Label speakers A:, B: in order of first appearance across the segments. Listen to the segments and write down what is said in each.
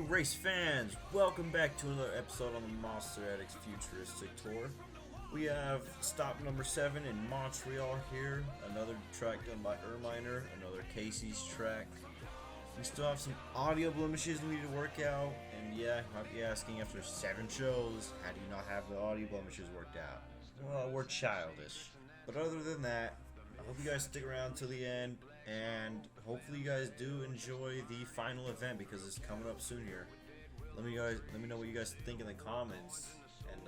A: morning, race fans! Welcome back to another episode on the Monster Addicts Futuristic Tour. We have stop number 7 in Montreal here. Another track done by Erminer, another Casey's track. We still have some audio blemishes we need to work out. And yeah, you might be asking, after 7 shows, how do you not have the audio blemishes worked out? Well, we're childish. But other than that, I hope you guys stick around till the end, and hopefully you guys do enjoy the final event because it's coming up soon here. Let me know what you guys think in the comments, and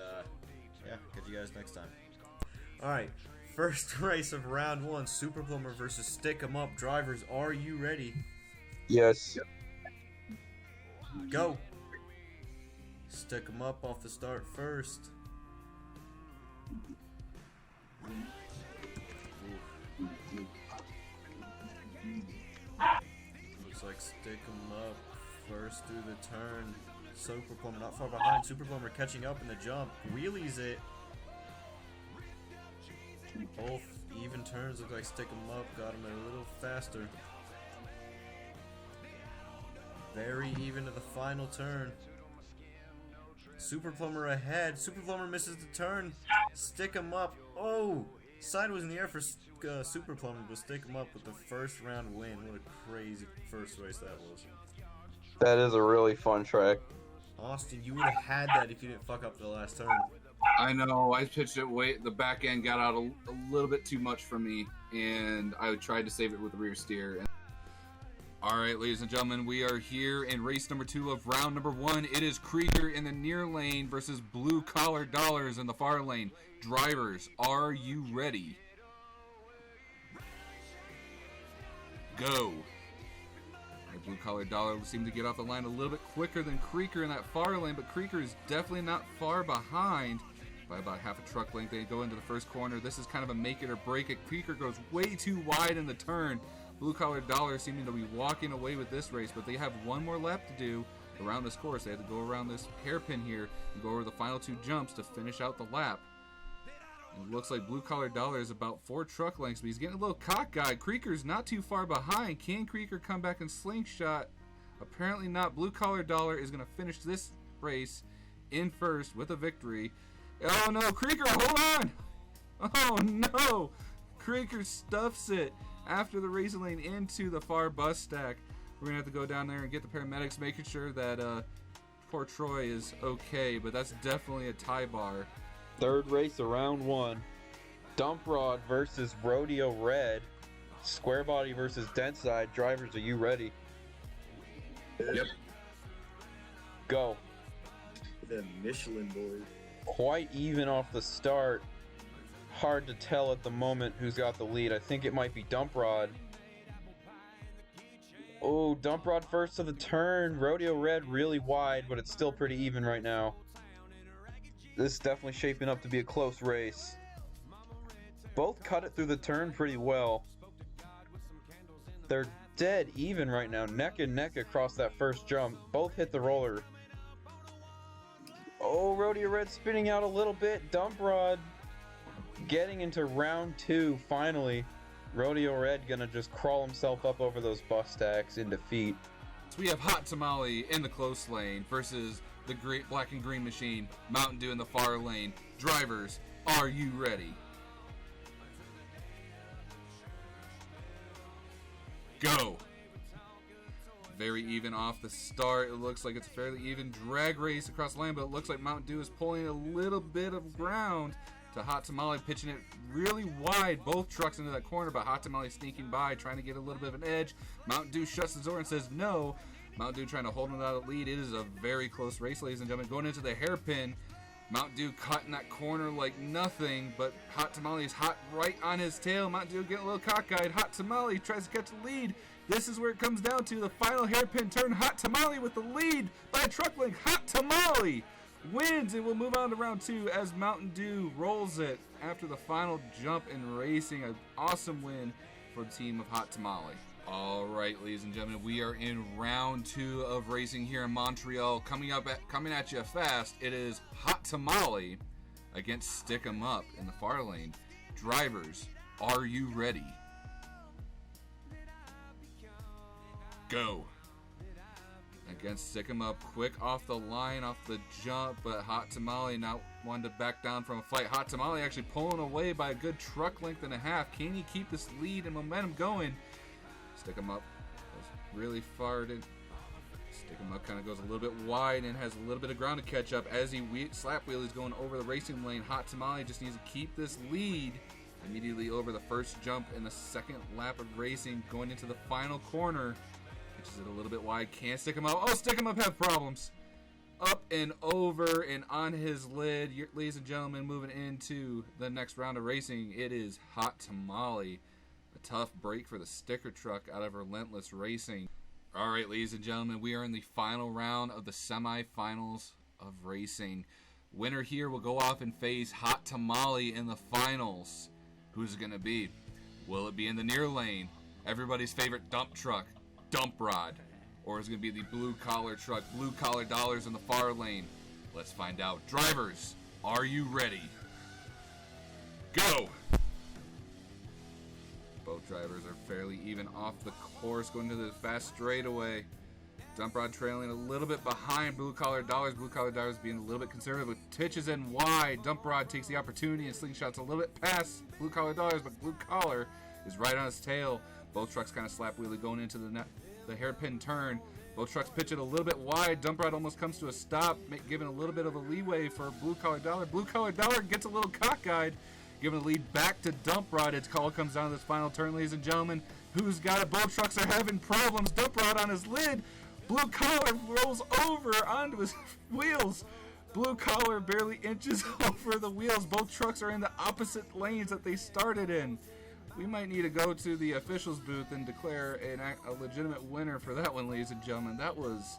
A: yeah, catch you guys next time. Alright, first race of round 1, Super Plumber versus Stick 'em Up. Drivers, are you ready?
B: Yes.
A: Go! Stick 'em Up off the start first. Looks like Stick 'em Up first through the turn. Super Plumber not far behind. Super Plumber catching up in the jump. Wheelies it. Both even turns look like Stick 'em Up got him a little faster. Very even to the final turn. Super Plumber ahead. Super Plumber misses the turn. Stick 'em Up. Oh! Sideways in the air for Super Plumber, but Stick 'em Up with the first round win. What a crazy first race that was.
B: That is a really fun track.
A: Austin, you would have had that if you didn't fuck up the last turn.
C: I know. I pitched it way. The back end got out a little bit too much for me, and I tried to save it with the rear steer. All right, ladies and gentlemen, we are here in race number 2 of round number 1. It is Krieger in the near lane versus Blue Collar Dollars in the far lane. Drivers, are you ready? Go. Blue Collar Dollar seemed to get off the line a little bit quicker than Krieger in that far lane, but Krieger is definitely not far behind by about half a truck length. They go into the first corner. This is kind of a make it or break it. Krieger goes way too wide in the turn. Blue Collar Dollar seeming to be walking away with this race, but they have one more lap to do around this course. They have to go around this hairpin here and go over the final 2 jumps to finish out the lap. And it looks like Blue Collar Dollar is about 4 truck lengths, but he's getting a little cockeyed. Krieger's not too far behind. Can Krieger come back and slingshot? Apparently not. Blue Collar Dollar is going to finish this race in first with a victory. Oh no, Krieger, hold on! Oh no! Krieger stuffs it after the racing lane into the far bus stack. We're going to have to go down there and get the paramedics, making sure that poor Troy is okay, but that's definitely a tie bar.
B: Third race of round 1. Dump Rod versus Rodeo Red. Square Body versus Dent Side. Drivers, are you ready?
C: Yep.
B: Go.
D: The Michelin boys.
B: Quite even off the start. Hard to tell at the moment who's got the lead. I think it might be Dump Rod. Oh, Dump Rod first of the turn. Rodeo Red really wide, but it's still pretty even right now. This is definitely shaping up to be a close race. Both cut it through the turn pretty well. They're dead even right now, neck and neck across that first jump. Both hit the roller. Oh, Rodeo Red spinning out a little bit. Dump Rod getting into round 2 finally. Rodeo Red gonna just crawl himself up over those bus stacks in defeat.
C: So we have Hot Tamale in the close lane versus the great Black and Green Machine, Mountain Dew in the far lane. Drivers, are you ready? Go. Very even off the start. It looks like it's a fairly even drag race across the lane, but it looks like Mountain Dew is pulling a little bit of ground to Hot Tamale, pitching it really wide, both trucks into that corner, but Hot Tamale sneaking by, trying to get a little bit of an edge. Mountain Dew shuts the door and says no. Mountain Dew trying to hold him out of the lead. It is a very close race, ladies and gentlemen. Going into the hairpin, Mountain Dew caught in that corner like nothing, but Hot Tamale is hot right on his tail. Mountain Dew getting a little cockeyed. Hot Tamale tries to catch the lead. This is where it comes down to the final hairpin turn. Hot Tamale with the lead by a truck length. Hot Tamale wins, and we'll move on to round 2 as Mountain Dew rolls it after the final jump in racing. An awesome win for the team of Hot Tamale. All right, ladies and gentlemen, we are in round 2 of racing here in Montreal. Coming at you fast, it is Hot Tamale against Stick 'em Up in the far lane. Drivers, are you ready? Go. Again, stick him up quick off the line, off the jump, but Hot Tamale not one to back down from a fight. Hot Tamale actually pulling away by a good truck length and a half. Can he keep this lead and momentum going? Stick him up. Goes really far. Stick him up kind of goes a little bit wide and has a little bit of ground to catch up as he slap wheel is going over the racing lane. Hot Tamale just needs to keep this lead immediately over the first jump in the second lap of racing, going into the final corner. Pitches it a little bit wide. Can't stick him up. Oh, stick him up have problems. Up and over and on his lid. Ladies and gentlemen, moving into the next round of racing, it is Hot Tamale. A tough break for the sticker truck out of Relentless Racing. All right, ladies and gentlemen, we are in the final round of the semifinals of racing. Winner here will go off and face Hot Tamale in the finals. Who's it going to be? Will it be in the near lane? Everybody's favorite dump truck, Dump Rod. Or is it going to be the blue collar truck, Blue Collar Dollars in the far lane? Let's find out. Drivers, are you ready? Go! Both drivers are fairly even off the course, going to the fast straightaway. Dump Rod trailing a little bit behind Blue Collar Dollars. Blue Collar Dollars being a little bit conservative with pitches in wide. Dump Rod takes the opportunity and slingshots a little bit past Blue Collar Dollars, but Blue Collar is right on his tail. Both trucks kind of slap wheelie going into the hairpin turn. Both trucks pitch it a little bit wide. Dump Rod almost comes to a stop, giving a little bit of a leeway for Blue Collar Dollar. Blue Collar Dollar gets a little cockeyed, giving the lead back to Dump Rod. Its call comes down to this final turn, ladies and gentlemen. Who's got it? Both trucks are having problems. Dump Rod on his lid. Blue Collar rolls over onto his wheels. Blue Collar barely inches over the wheels. Both trucks are in the opposite lanes that they started in. We might need to go to the officials booth and declare a legitimate winner for that one, ladies and gentlemen. That was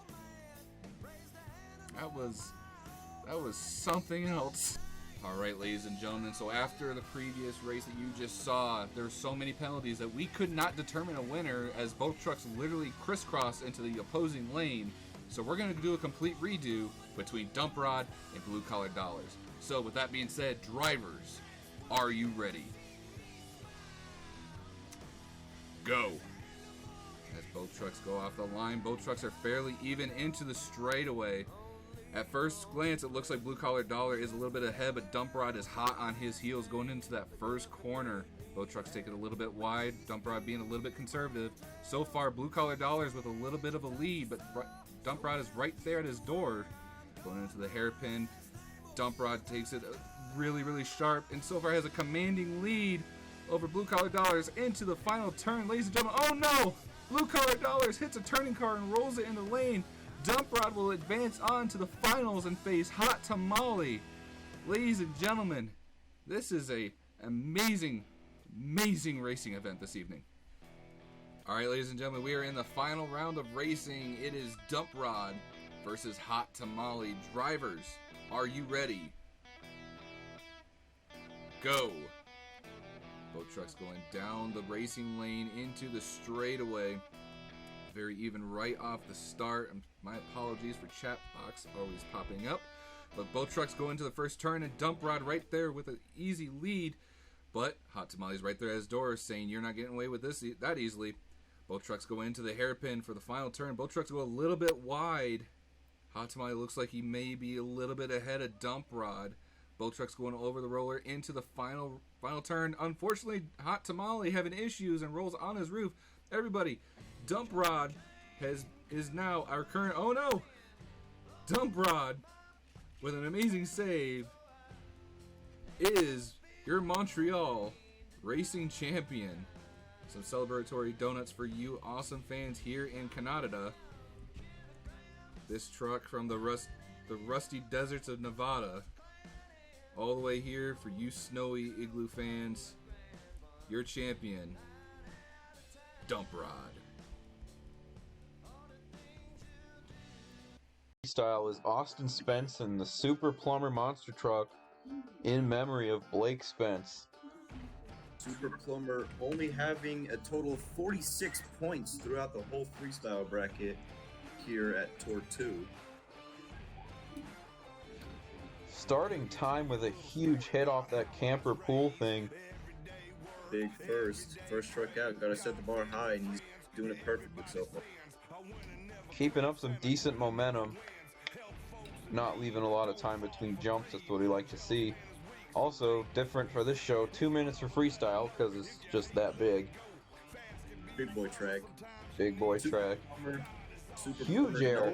C: something else. All right, ladies and gentlemen, so after the previous race that you just saw, there were so many penalties that we could not determine a winner as both trucks literally crisscrossed into the opposing lane. So we're going to do a complete redo between Dump Rod and Blue Collar Dollars. So with that being said, drivers, are you ready? Go. As both trucks go off the line, both trucks are fairly even into the straightaway. At first glance, it looks like Blue Collar Dollar is a little bit ahead, but Dump Rod is hot on his heels going into that first corner. Both trucks take it a little bit wide, Dump Rod being a little bit conservative. So far, Blue Collar Dollar is with a little bit of a lead, but Dump Rod is right there at his door. Going into the hairpin, Dump Rod takes it really, really sharp, and so far has a commanding lead over Blue Collar Dollars into the final turn. Ladies and gentlemen, oh no! Blue Collar Dollars hits a turning car and rolls it in the lane. Dump Rod will advance on to the finals and face Hot Tamale. Ladies and gentlemen, this is a amazing racing event this evening. All right, ladies and gentlemen, we are in the final round of racing. It is Dump Rod versus Hot Tamale. Drivers, are you ready? Go. Both trucks going down the racing lane into the straightaway. Very even right off the start. My apologies for chat box always popping up. But both trucks go into the first turn and Dump Rod right there with an easy lead. But Hot Tamale's right there at his door saying you're not getting away with this that easily. Both trucks go into the hairpin for the final turn. Both trucks go a little bit wide. Hot Tamale looks like he may be a little bit ahead of Dump Rod. Both trucks going over the roller into the final turn. Unfortunately, Hot Tamale having issues and rolls on his roof. Everybody, Dump Rod is now our current. Oh no! Dump Rod with an amazing save is your Montreal racing champion. Some celebratory donuts for you awesome fans here in Canada. This truck from the rusty deserts of Nevada, all the way here for you snowy igloo fans. Your champion, Dump Rod.
B: Style is Austin Spence and the Super Plumber Monster Truck in memory of Blake Spence.
D: Super Plumber only having a total of 46 points throughout the whole freestyle bracket here at Tour 2.
B: Starting time with a huge hit off that camper pool thing.
D: Big first truck out. Gotta set the bar high, and he's doing it perfectly so far.
B: Keeping up some decent momentum. Not leaving a lot of time between jumps. That's what we like to see. Also, different for this show, 2 minutes for freestyle because it's just that big.
D: Big boy track.
B: Big boy track. Huge air.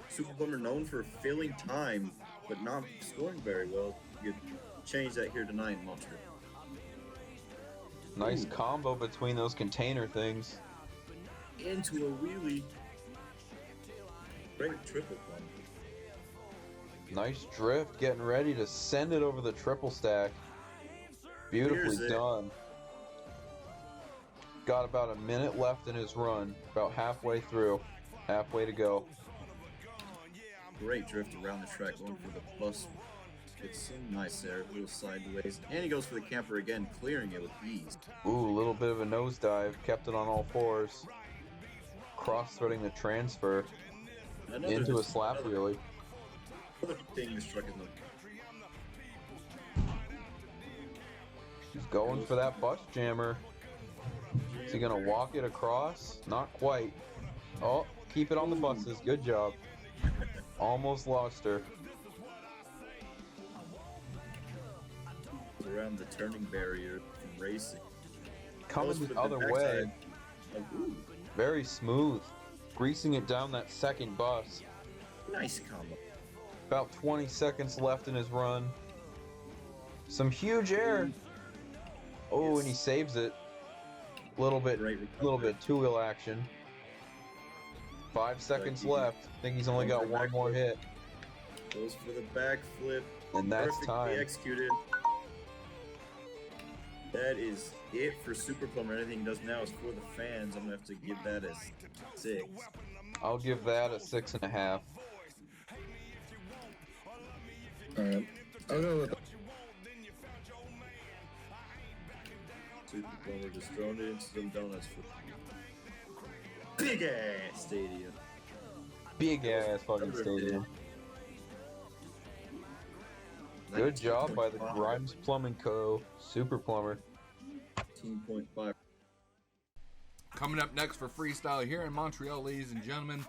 D: Super Plumber known for filling time, but not scoring very well. You could change that here tonight in Montreal.
B: Nice combo between those container things.
D: Into a wheelie. Great triple plumber.
B: Nice drift, getting ready to send it over the triple stack. Beautifully done. Got about a minute left in his run. About halfway through. Halfway to go.
D: Great drift around the track, going for the bus. It's so nice there, a little sideways. And he goes for the camper again, clearing it with ease.
B: Ooh, a little bit of a nosedive. Kept it on all fours. Cross-threading the transfer into a slap wheelie.
D: Another thing this truck is not.
B: He's going for that bus jammer. Is he gonna walk it across? Not quite. Oh, keep it on the buses. Good job. Almost lost her.
D: Around the turning barrier from racing.
B: Coming the other way. Very smooth. Greasing it down that second bus.
D: Nice combo.
B: About 20 seconds left in his run. Some huge air. Oh, and he saves it. Little bit two-wheel action. 5 seconds left. I think he's only got one more hit.
D: Goes for the backflip.
B: And that's time.
D: Executed. That is it for Super Plumber. Anything he does now is for the fans. I'm gonna have to give that a 6.
B: I'll give that a 6.5.
D: Alright. I'll go with Super Plumber just thrown it into some donuts for big ass stadium.
B: Big ass fucking stadium. Good job by the Grimes Plumbing Co. Super Plumber.
D: 18.5.
C: Coming up next for freestyle here in Montreal, ladies and gentlemen,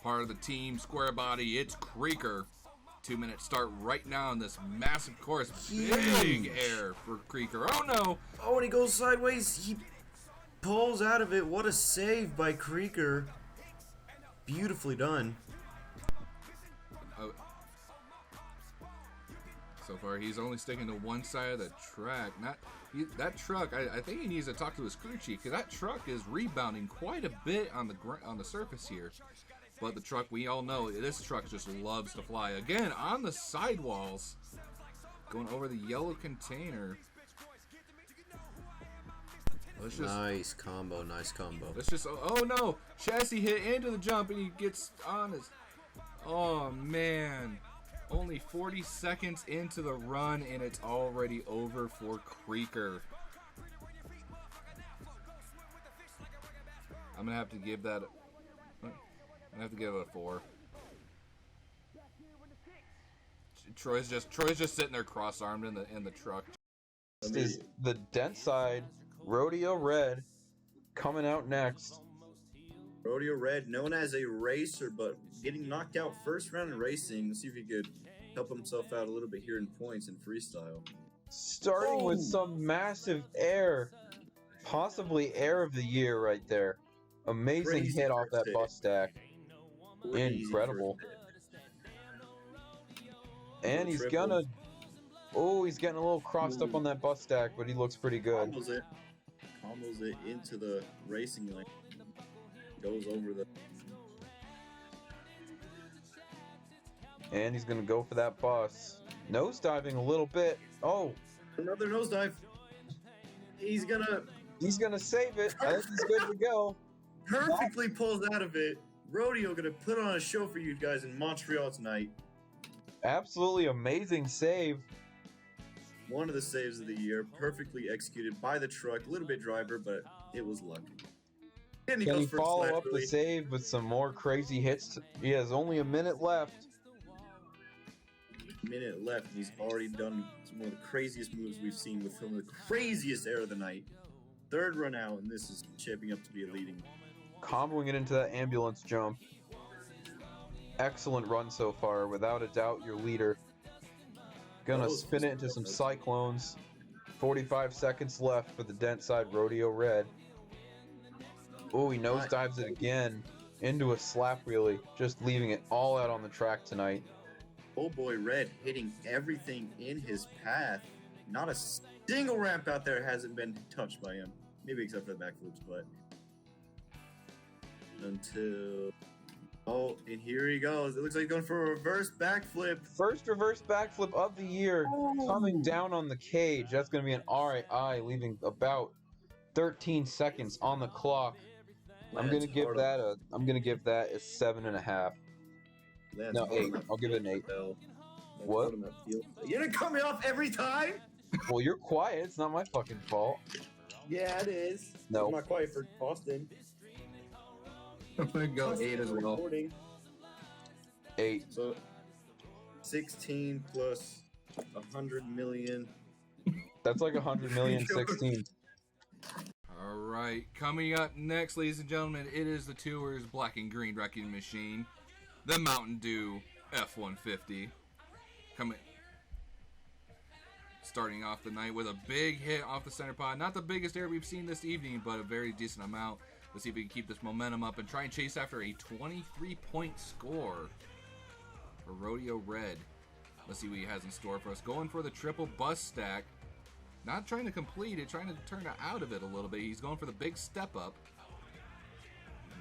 C: part of the team Square Body, it's Creaker. 2-minute start right now in this massive course. Big air for Creaker. Oh no!
A: Oh, and he goes sideways. He pulls out of it. What a save by Creaker. Beautifully done.
C: So far, he's only sticking to one side of the track. That truck. I think he needs to talk to his crew chief, because that truck is rebounding quite a bit on the surface here. But the truck, we all know, this truck just loves to fly. Again, on the sidewalls, going over the yellow container.
A: Nice combo, nice combo.
C: Let's just. Oh no! Chassis hit into the jump, and he gets on his. Oh man. Only 40 seconds into the run, and it's already over for Creaker. I'm gonna have to give that. I have to give it a 4. Troy's just sitting there cross-armed in the truck.
B: This is the dent side. Rodeo Red coming out next.
D: Rodeo Red, known as a racer, but getting knocked out first round in racing. Let's see if he could help himself out a little bit here in points and freestyle.
B: Starting with some massive air. Possibly air of the year right there. Amazing hit off that bus stack. Incredible. And he's gonna... Oh, he's getting a little crossed up on that bus stack, but he looks pretty good.
D: Combos it into the racing lane. Goes over the...
B: And he's gonna go for that bus. Nosediving a little bit. Oh!
D: Another nosedive. He's gonna
B: save it. I think he's good to go.
D: Perfectly pulls out of it. Rodeo gonna put on a show for you guys in Montreal tonight.
B: Absolutely amazing save.
D: One of the saves of the year, perfectly executed by the truck. A little bit driver, but it was lucky. And
B: Can he follow up the save with some more crazy hits? He has only a minute left.
D: Minute left, and he's already done one of the craziest moves we've seen with some of the craziest air of the night. Third run out, and this is shaping up to be a leading.
B: Comboing it into that ambulance jump. Excellent run so far. Without a doubt, your leader. Gonna spin it into some cyclones. 45 seconds left for the dent side Rodeo Red. Oh, he nosedives it again into a slap wheelie, just leaving it all out on the track tonight.
D: Oh boy, Red hitting everything in his path. Not a single ramp out there hasn't been touched by him. Maybe except for the backflips, but until and here he goes. It looks like he's going for a reverse backflip.
B: First reverse backflip of the year, coming down on the cage. That's going to be an RAI, leaving about 13 seconds on the clock. I'm gonna give that a 7.5. No, 8. I'll give it an 8. What?
D: You're gonna cut me off every time?
B: Well, you're quiet. It's not my fucking fault.
D: Yeah, it is.
B: No.
D: I'm not quiet for Boston.
C: I'm gonna go 8 as well.
B: 8.
D: So 16 plus 100 million.
B: That's like 100 million 16.
C: All right, coming up next, ladies and gentlemen, it is the Tours Black and Green Wrecking Machine, the Mountain Dew F-150. Starting off the night with a big hit off the center pod. Not the biggest air we've seen this evening, but a very decent amount. Let's see if we can keep this momentum up and try and chase after a 23-point score for Rodeo Red. Let's see what he has in store for us. Going for the triple bus stack. Not trying to complete it, trying to turn it out of it a little bit. He's going for the big step up.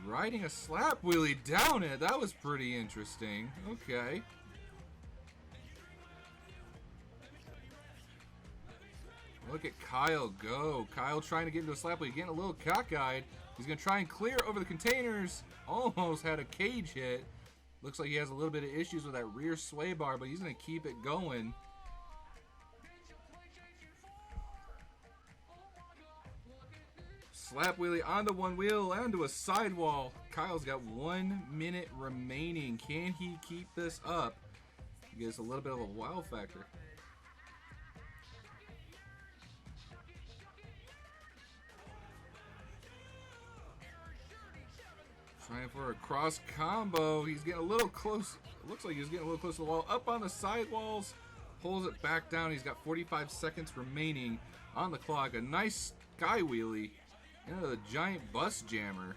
C: Riding a slap wheelie down it. That was pretty interesting. Okay. Look at Kyle go. Kyle trying to get into a slap wheelie, getting a little cockeyed. He's going to try and clear over the containers. Almost had a cage hit. Looks like he has a little bit of issues with that rear sway bar, but he's going to keep it going. Slap wheelie onto one wheel, onto a sidewall. Kyle's got 1 minute remaining. Can he keep this up? He gets a little bit of a wow factor. Trying for a cross combo. He's getting a little close. It looks like he's getting a little close to the wall. Up on the sidewalls. Pulls it back down. He's got 45 seconds remaining on the clock. A nice sky wheelie into the giant bus jammer.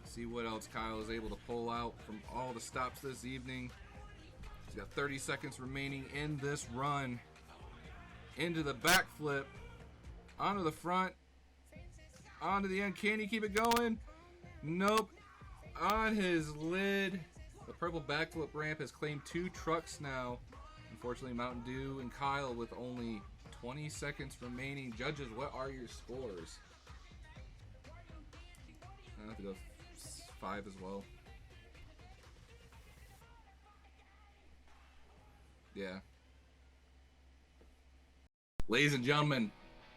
C: See what else Kyle is able to pull out from all the stops this evening. He's got 30 seconds remaining in this run. Into the backflip. Onto the front. Onto the end. Can he keep it going? Nope. On his lid. The purple backflip ramp has claimed 2 trucks now. Unfortunately, Mountain Dew and Kyle with only 20 seconds remaining. Judges, what are your scores? I have to go 5 as well. Yeah. Ladies and gentlemen,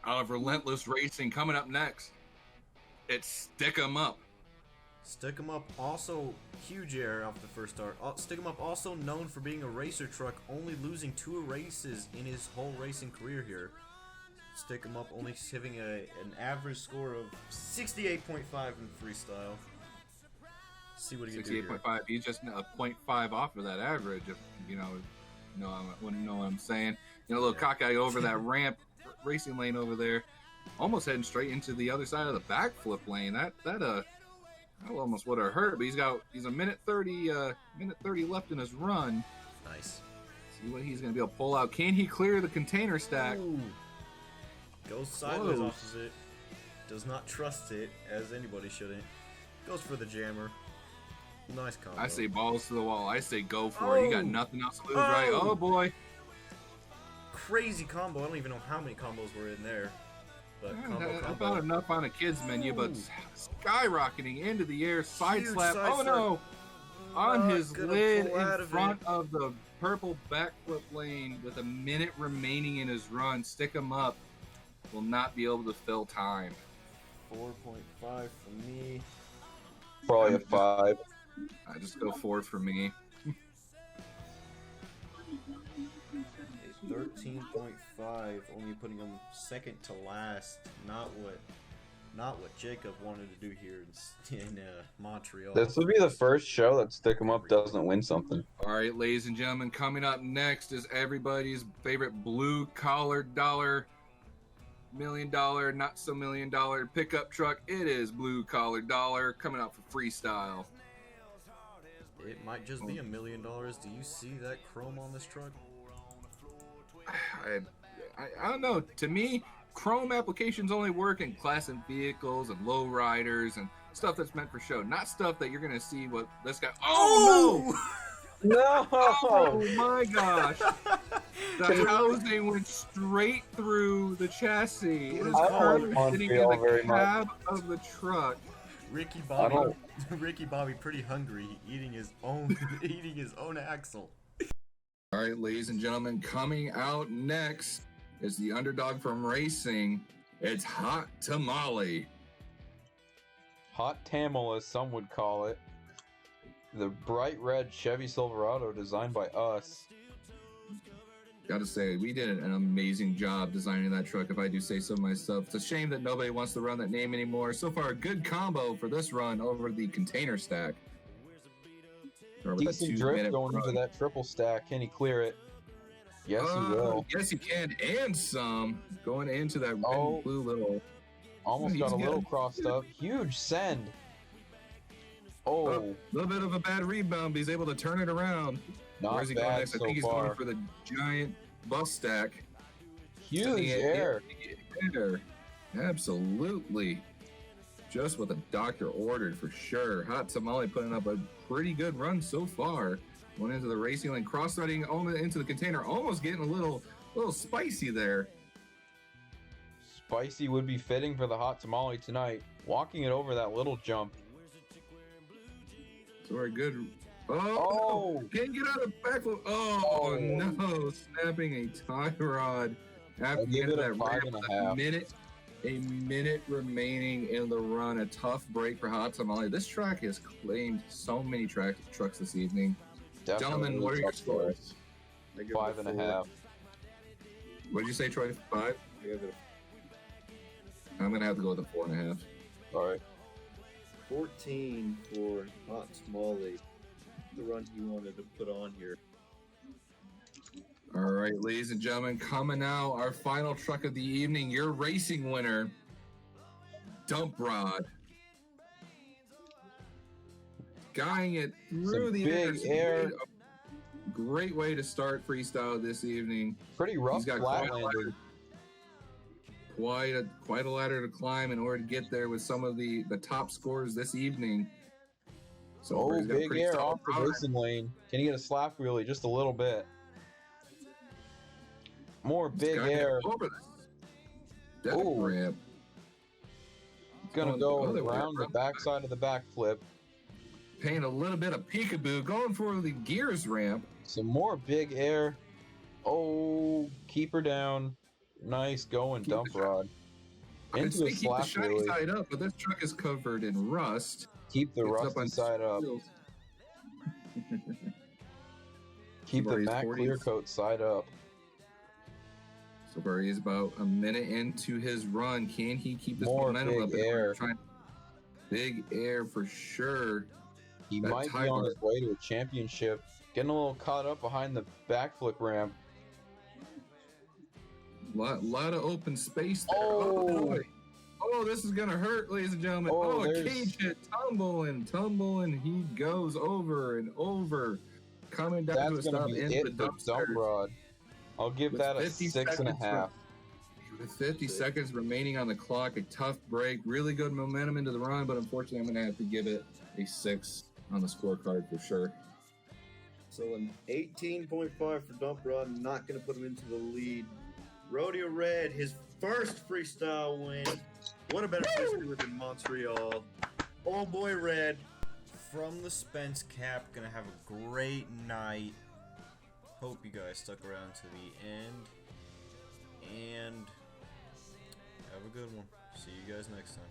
C: out of Relentless Racing, coming up next, it's Stick 'em Up.
A: Stick 'em Up, also huge air off the first start. Stick 'em Up, also known for being a racer truck, only losing 2 races in his whole racing career here. Stick 'em Up only having an average score of 68.5 in freestyle. See what he can do here.
C: 68.5. He's just a 0.5 off of that average. If wouldn't know what I'm saying. A little cockeye over that ramp, racing lane over there, almost heading straight into the other side of the backflip lane. That almost would have hurt. But he's a minute 30 left in his run.
A: Nice.
C: See what he's gonna be able to pull out. Can he clear the container stack?
A: Ooh. Goes sideways off of it. Does not trust it, as anybody shouldn't. Goes for the jammer. Nice combo.
C: I say balls to the wall. I say go for it. You got nothing else to lose, right? Oh boy.
A: Crazy combo. I don't even know how many combos were in there. But combo.
C: About enough on a kid's menu, but skyrocketing into the air, side slap. Oh no! On his lid in front of the purple backflip lane with a minute remaining in his run. Stick 'em Up. Will not be able to fill time.
A: 4.5 for me.
B: Probably a 5.
C: I just go 4 for me.
A: 13.5, only putting him second to last. Not what Not what Jacob wanted to do here in Montreal.
B: This would be the first show that Stick 'em Up doesn't win something.
C: All right, ladies and gentlemen, coming up next is everybody's favorite blue-collar dollar, $1,000,000, not so $1,000,000 pickup truck. It is blue-collar dollar coming out for freestyle.
A: It might just be $1,000,000. Do you see that chrome on this truck?
C: I don't know. To me, chrome applications only work in classic vehicles and low riders and stuff that's meant for show, not stuff that you're gonna see what this guy. Oh no!
B: No!
C: Oh my gosh! The housing went straight through the chassis. It is
B: I don't
C: currently
B: like
C: sitting in
B: Montreal very
C: the
B: much.
C: cab of the truck.
A: Ricky Bobby, pretty hungry, eating his own axle.
C: All right, ladies and gentlemen, coming out next is the underdog from racing. It's Hot Tamale.
B: Hot Tamale, as some would call it. The bright red Chevy Silverado designed by us.
C: Gotta say, we did an amazing job designing that truck, if I do say so myself. It's a shame that nobody wants to run that name anymore. So far, a good combo for this run over the container stack.
B: Decent drift going into that triple stack. Can he clear it? Yes, he will.
C: Yes, he can. And some going into that red and blue little.
B: Almost got a little crossed up. Huge send. Oh.
C: A little bit of a bad rebound, but he's able to turn it around.
B: Not
C: Where's he
B: bad
C: going next? I
B: so
C: think he's
B: far.
C: going for the giant bus stack.
B: Huge air.
C: Absolutely. Just what the doctor ordered for sure. Hot Tamale putting up a pretty good run so far. Went into the racing lane, cross-threading into the container, almost getting a little spicy there.
B: Spicy would be fitting for the Hot Tamale tonight. Walking it over that little jump.
C: So we're good. Oh! Can't get out of the backflip. Oh, no. Snapping a tie rod after the end of that ramp. A minute remaining in the run. A tough break for Hot Tamale. This track has claimed so many trucks this evening.
B: Definitely.
C: Gentlemen, what are your scores?
B: 5.5.
C: What did you say, Troy? 5? I'm going to have to go with a 4.5.
B: All right.
D: 14 for Hot Tamale. The run he wanted to put on here.
C: All right, ladies and gentlemen, coming out, our final truck of the evening, your racing winner, Dump Rod. Guying it through the
B: big air.
C: Great way to start freestyle this evening.
B: Pretty rough
C: He's got
B: flat landing.
C: Quite a ladder to climb in order to get there with some of the top scores this evening. So he's got
B: big air off the racing lane. Can he get a slap wheelie just a little bit? More big air.
C: Ramp.
B: Gonna go around the backside of the backflip.
C: Paying a little bit of peekaboo, going for the gears ramp.
B: Some more big air. Oh, keep her down. Nice going, Dump Rod. Into a
C: keep
B: slap
C: the shiny
B: wheelie.
C: side up, but this truck is covered in rust.
B: Keep the rusty side up. Keep the matte clear coat side up.
C: So far, he's about a minute into his run. Can he keep this
B: More
C: momentum up?
B: big air.
C: Big air for sure.
B: He might be on his way to a championship. Getting a little caught up behind the backflip ramp.
C: Lot of open space there. Oh, this is gonna hurt, ladies and gentlemen. Cage hit, tumbling. He goes over and over, coming down to a stop in the
B: Dump Rod. I'll give that a 6.5.
C: With 50 seconds remaining on the clock, a tough break, really good momentum into the run, but unfortunately, I'm gonna have to give it a 6 on the scorecard for sure.
D: So an 18.5 for Dump Rod, not going to put him into the lead. Rodeo Red, his first freestyle win. What a better place to live in Montreal. Oh boy, Red.
A: From the Spence Cap, gonna have a great night. Hope you guys stuck around to the end. And have a good one. See you guys next time.